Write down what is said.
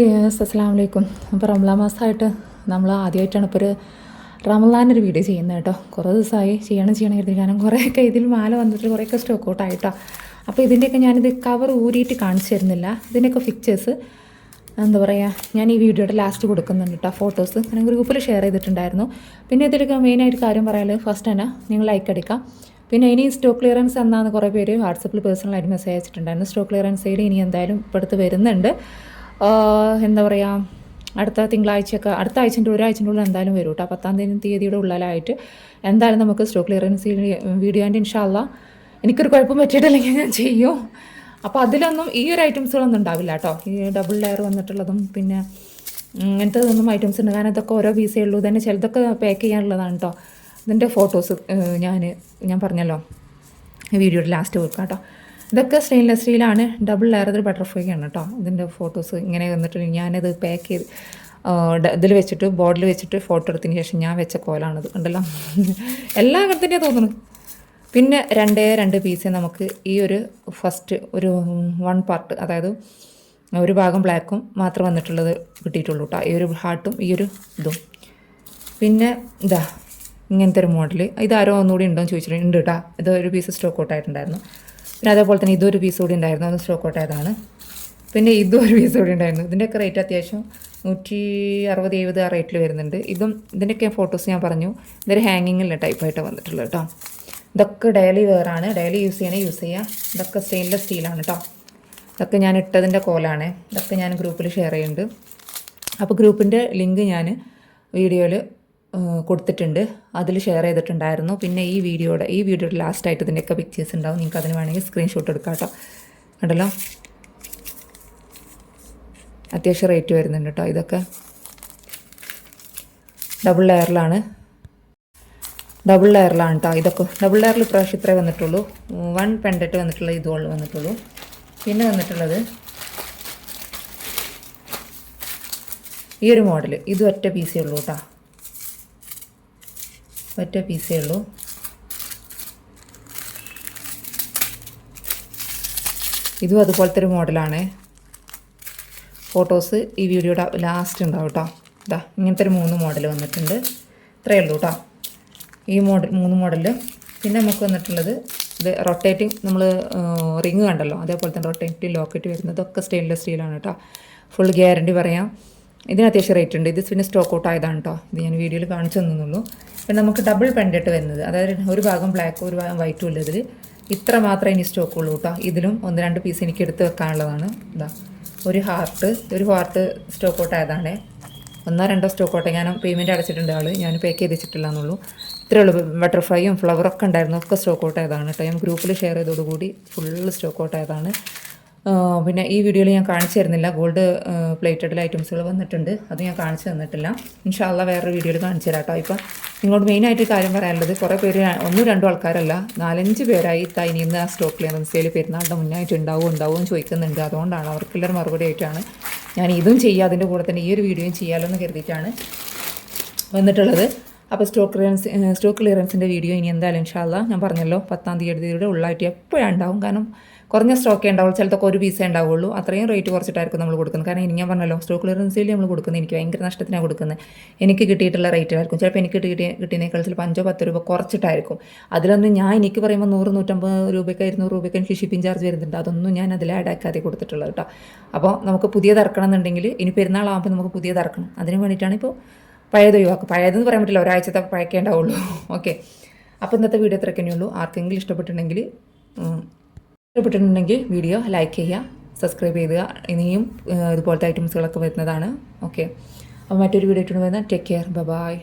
Yes, അസ്സലാമു അലൈക്കും. അപ്പോൾ റമളാൻ മാസമായിട്ട് നമ്മൾ ആദ്യമായിട്ടാണ് ഇപ്പോൾ ഒരു റമളാനൊരു വീഡിയോ ചെയ്യുന്നത് കേട്ടോ. കുറേ ദിവസമായി ചെയ്യണം കരുതി. കാരണം കുറേയൊക്കെ ഇതിൽ മാല വന്നിട്ട് കുറേയൊക്കെ സ്റ്റോക്ക് ഔട്ട് ആയിട്ടോ. അപ്പോൾ ഇതിൻ്റെയൊക്കെ ഞാനിത് കവർ ഊരിയിട്ട് കാണിച്ചു തരുന്നില്ല. ഇതിൻ്റെയൊക്കെ പിക്ചേഴ്സ് എന്താ പറയുക, ഞാൻ ഈ വീഡിയോയുടെ ലാസ്റ്റ് കൊടുക്കുന്നുണ്ട് കേട്ടോ. ഫോട്ടോസ് ഞാൻ ഗ്രൂപ്പിൽ ഷെയർ ചെയ്തിട്ടുണ്ടായിരുന്നു. പിന്നെ ഇതിലൊക്കെ മെയിനായിട്ട് കാര്യം പറയാനുള്ളത് ഫസ്റ്റ് തന്നെ നിങ്ങൾ ലൈക്ക് അടിക്കാം. പിന്നെ ഇനി സ്റ്റോക്ക് ക്ലിയറൻസ് എന്നാന്ന് കുറേ പേര് വാട്സപ്പിൽ പേഴ്സണലായിട്ട് മെസ്സേജ് അയച്ചിട്ടുണ്ടായിരുന്നു. സ്റ്റോക്ക് ക്ലിയറൻസ് സൈഡ് ഇനി എന്തായാലും ഇപ്പോൾ അടുത്ത് വരുന്നുണ്ട്. എന്താ പറയുക, അടുത്ത തിങ്കളാഴ്ചയൊക്കെ അടുത്ത ആഴ്ചൻ്റെ ഒരാഴ്ചൻ്റെ ഉള്ളിൽ എന്തായാലും വരും കേട്ടോ. 10-ാം തീയതിയുടെ ഉള്ളിലായിട്ട് എന്തായാലും നമുക്ക് സ്റ്റോക്ക് ക്ലിയറൻസ് വീഡിയോൻ്റെ ഇൻഷാ അല്ലാഹ് എനിക്കൊരു കുഴപ്പം പറ്റിയിട്ടില്ലെങ്കിൽ ഞാൻ ചെയ്യും. അപ്പോൾ അതിലൊന്നും ഈ ഒരു ഐറ്റംസുകളൊന്നും ഉണ്ടാവില്ല കേട്ടോ. ഈ ഡബിൾ ലെയർ വന്നിട്ടുള്ളതും പിന്നെ ഇങ്ങനത്തതൊന്നും ഐറ്റംസ് ഉണ്ട്. കാരണം ഇതൊക്കെ ഓരോ പീസേ ഉള്ളൂ. തന്നെ ചിലതൊക്കെ പാക്ക് ചെയ്യാനുള്ളതാണ് കേട്ടോ. ഇതിൻ്റെ ഫോട്ടോസ് ഞാൻ പറഞ്ഞല്ലോ വീഡിയോയുടെ ലാസ്റ്റ് വെക്കാം കേട്ടോ. ഇതൊക്കെ സ്റ്റെയിൻലെസ് സ്റ്റീലാണ്, ഡബിൾ ലെയർ, ഇതൊരു ബട്ടർഫ്ലൈ ആണ് കേട്ടോ. ഇതിൻ്റെ ഫോട്ടോസ് ഇങ്ങനെ വന്നിട്ട് ഞാനത് പാക്ക് ചെയ്ത് ഇതിൽ വെച്ചിട്ട് ബോർഡിൽ വെച്ചിട്ട് ഫോട്ടോ എടുത്തതിന് ശേഷം ഞാൻ വെച്ച കോലാണിത്. ഉണ്ടല്ലോ, എല്ലാ അങ്ങനത്തെ തോന്നുന്നു. പിന്നെ രണ്ട് പീസ് നമുക്ക് ഈ ഒരു ഫസ്റ്റ് ഒരു 1 പാർട്ട്, അതായത് ഒരു ഭാഗം ബ്ലാക്കും മാത്രം വന്നിട്ടുള്ളത് കിട്ടിയിട്ടുള്ളൂ കേട്ടോ. ഈ ഒരു ഹാർട്ടും ഈ ഒരു ഇതും. പിന്നെ ഇതാ ഇങ്ങനത്തെ ഒരു മോഡൽ. ഇതാരോ ഒന്നുകൂടി ഉണ്ടോയെന്ന് ചോദിച്ചിട്ടുണ്ട്. ഉണ്ട് കേട്ടോ. ഇതൊരു പീസ് സ്റ്റോക്ക് ഔട്ട് ആയിട്ടുണ്ടായിരുന്നു. പിന്നെ അതേപോലെ തന്നെ ഇതൊരു പീസ് കൂടി ഉണ്ടായിരുന്നു, അത് സ്റ്റോക്ക് ഔട്ട് ആയതാണ്. പിന്നെ ഇതും ഒരു പീസ് കൂടി ഉണ്ടായിരുന്നു. ഇതിൻ്റെയൊക്കെ റേറ്റ് അത്യാവശ്യം 160-170 ആ റേറ്റിൽ വരുന്നുണ്ട്. ഇതിൻ്റെയൊക്കെ ഫോട്ടോസ് ഞാൻ പറഞ്ഞു. ഇതൊരു ഹാങ്ങിങ്ങിലുള്ള ടൈപ്പായിട്ട് വന്നിട്ടുള്ളത് കേട്ടോ. ഇതൊക്കെ ഡെയിലി വെയറാണ്, ഡെയിലി യൂസ് ചെയ്യുക. ഇതൊക്കെ സ്റ്റെയിൻലെസ് സ്റ്റീലാണ് കേട്ടോ. ഇതൊക്കെ ഞാൻ ഇട്ടതിൻ്റെ കോലാണ്. ഇതൊക്കെ ഞാൻ ഗ്രൂപ്പിൽ ഷെയർ ചെയ്യുന്നുണ്ട്. അപ്പോൾ ഗ്രൂപ്പിൻ്റെ ലിങ്ക് ഞാൻ വീഡിയോയിൽ കൊടുത്തിട്ടുണ്ട്, അതിൽ ഷെയർ ചെയ്തിട്ടുണ്ടായിരുന്നു. പിന്നെ ഈ വീഡിയോയുടെ ലാസ്റ്റായിട്ട് ഇതിൻ്റെയൊക്കെ പിക്ചേഴ്സ് ഉണ്ടാവും. നിങ്ങൾക്ക് അതിന് വേണമെങ്കിൽ സ്ക്രീൻഷോട്ട് എടുക്കാം കേട്ടോ. കണ്ടല്ലോ, അത്യാവശ്യം റേറ്റ് വരുന്നുണ്ട് കേട്ടോ. ഇതൊക്കെ ഡബിൾ ലെയറിലാണ് കേട്ടോ. ഇതൊക്കെ ഡബിൾ ലെയറിൽ ഇപ്രാവശ്യം ഇത്രേ വന്നിട്ടുള്ളൂ. 1 പെൻഡറ്റ് വന്നിട്ടുള്ള ഇതുകൊണ്ട് വന്നിട്ടുള്ളൂ. പിന്നെ വന്നിട്ടുള്ളത് ഈ ഒരു മോഡൽ, ഇത് ഒറ്റ പീസേ ഉള്ളൂ കേട്ടോ. ഒറ്റ പീസേ ഉള്ളൂ. ഇതും അതുപോലത്തെ ഒരു മോഡലാണ്. ഫോട്ടോസ് ഈ വീഡിയോയുടെ ലാസ്റ്റ് ഉണ്ടാവും കേട്ടോ. ഇതാ ഇങ്ങനത്തെ ഒരു 3 മോഡൽ വന്നിട്ടുണ്ട്. ഇത്രയേ ഉള്ളൂ കേട്ടോ ഈ 3 മോഡൽ. പിന്നെ നമുക്ക് വന്നിട്ടുള്ളത് ഇത് റൊട്ടേറ്റിംഗ്, നമ്മൾ റിങ് കണ്ടല്ലോ, അതേപോലെ തന്നെ റൊട്ടേറ്റിംഗ് ലോക്കറ്റ് വരുന്നതൊക്കെ സ്റ്റെയിൻലെസ് സ്റ്റീലാണ് കേട്ടോ. ഫുൾ ഗ്യാരണ്ടി പറയാം. ഇതിന് അത്യാവശ്യം റേറ്റ് ഉണ്ട്. ഇത് പിന്നെ സ്റ്റോക്ക് ഔട്ട് ആയതാണ് കേട്ടോ. ഇത് ഞാൻ വീഡിയോയിൽ കാണിച്ചു തന്നുള്ളൂ. പിന്നെ നമുക്ക് ഡബിൾ പെൻഡറ്റ് വരുന്നത്, അതായത് ഒരു ഭാഗം ബ്ലാക്കും ഒരു ഭാഗം വൈറ്റും ഉള്ളതിൽ ഇത്ര മാത്രമേ ഇനി സ്റ്റോക്ക് ഉള്ളൂ കേട്ടോ. ഇതിലും 1-2 പീസ് എനിക്ക് എടുത്ത് വെക്കാനുള്ളതാണ്. ഇതാ ഒരു ഹാർട്ട് സ്റ്റോക്ക് ഔട്ട് ആയതാണ്. 1-2 സ്റ്റോക്ക് ഔട്ട്. ഞാൻ പേയ്മെൻറ്റ് അടച്ചിട്ടുണ്ട്, ഞാൻ പാക്ക് ചെയ്ത് വെച്ചിട്ടില്ല എന്നുള്ളൂ. ഇത്രയേ ഉള്ളൂ. ബട്ടർഫ്ലൈയും ഫ്ലവറൊക്കെ ഉണ്ടായിരുന്നു, ഒക്കെ സ്റ്റോക്ക് ഔട്ട് ആയതാണ് കേട്ടോ. ഞാൻ ഗ്രൂപ്പിൽ ഷെയർ ചെയ്തതോടുകൂടി ഫുള്ള് സ്റ്റോക്ക് ഔട്ട് ആയതാണ്. പിന്നെ ഈ വീഡിയോയിൽ ഞാൻ കാണിച്ചു തരുന്നില്ല. ഗോൾഡ് പ്ലേറ്റഡ് ഐറ്റംസുകൾ വന്നിട്ടുണ്ട്, അത് ഞാൻ കാണിച്ചു തന്നിട്ടില്ല. ഇൻഷാ അല്ലാഹ് വേറൊരു വീഡിയോയിൽ കാണിച്ചു തരാം കേട്ടോ. ഇപ്പം നിങ്ങളോട് മെയിനായിട്ട് കാര്യം പറയാനുള്ളത്, കുറേ പേര് 1-2 ആൾക്കാരല്ല 4-5 പേരായി ഇനി ഇന്ന് ആ സ്റ്റോക്ക് ക്ലിയറൻസ് സെയിൽ പെരുന്നാളുടെ മുന്നായിട്ട് ഉണ്ടാവും ചോദിക്കുന്നുണ്ട്. അതുകൊണ്ടാണ് അവർക്കുള്ളൊരു മറുപടി ആയിട്ടാണ് ഞാൻ ഇതും ചെയ്യുക, അതിൻ്റെ കൂടെ തന്നെ ഈ ഒരു വീഡിയോയും ചെയ്യാമല്ലോ എന്ന് കരുതിയിട്ടാണ് വന്നിട്ടുള്ളത്. അപ്പോൾ സ്റ്റോക്ക് ക്ലിയറൻസിൻ്റെ വീഡിയോ ഇനി എന്തായാലും ഇൻഷാ അല്ലാഹ് ഞാൻ പറഞ്ഞല്ലോ 10-ാം തീയതിയുടെ ഉള്ളായിട്ട് എപ്പോഴും ഉണ്ടാവും. കാരണം കുറഞ്ഞ സ്റ്റോക്കേ ഉണ്ടാവുള്ളൂ, ചിലതൊക്കെ ഒരു പീസേ ഉണ്ടാവുള്ളൂ. അത്രയും റേറ്റ് കുറച്ചിട്ടായിരിക്കും നമ്മൾ കൊടുക്കുന്നത്. കാരണം ഞാൻ പറഞ്ഞല്ലോ സ്റ്റോക്ക് ക്ലിയറൻസിൽ നമ്മൾ കൊടുക്കുന്നത് എനിക്ക് ഭയങ്കര നഷ്ടത്തിനാണ് കൊടുക്കുന്നത്. എനിക്ക് കിട്ടിയിട്ടുള്ള റേറ്റിലായിരിക്കും. ചിലപ്പോൾ എനിക്ക് കിട്ടിയതിനേക്കാൾ ചിലപ്പോൾ 5-10 രൂപ കുറച്ചിട്ടായിരിക്കും. അതിലൊന്നും ഞാൻ എനിക്ക് പറയുമ്പോൾ 100-150 രൂപയ്ക്ക് 200 രൂപയ്ക്ക് എനിക്ക് ഷിപ്പിംഗ് ചാർജ് വരുന്നുണ്ട്. അതൊന്നും ഞാൻ അതിൽ ആഡ് ആക്കാതെ കൊടുത്തിട്ടുള്ളത് കേട്ടോ. അപ്പോൾ നമുക്ക് പുതിയത് ഇറക്കണം എന്നുണ്ടെങ്കിൽ ഇനി പെരുന്നാളാകുമ്പോൾ നമുക്ക് പുതിയത് ഇറക്കണം. അതിന് വേണ്ടിയിട്ടാണ് ഇപ്പോൾ പഴയത് ഒഴിവാക്കും. പഴയതെന്ന് പറയാൻ പറ്റില്ല, ഒരാഴ്ചത്തെ പഴക്കേ ഉണ്ടാവുള്ളൂ. ഓക്കെ, അപ്പോൾ ഇന്നത്തെ വീഡിയോ ഇത്രയൊക്കെ ഉള്ളൂ. ആർക്കെങ്കിലും ഇഷ്ടപ്പെട്ടിട്ടുണ്ടെങ്കിൽ വീഡിയോ ലൈക്ക് ചെയ്യുക, സബ്സ്ക്രൈബ് ചെയ്യുക. ഇനിയും ഇതുപോലത്തെ ഐറ്റംസുകളൊക്കെ വരുന്നതാണ്. ഓക്കെ, അപ്പോൾ മറ്റൊരു വീഡിയോ ഇട്ട് വരുന്നത്. Take care, by.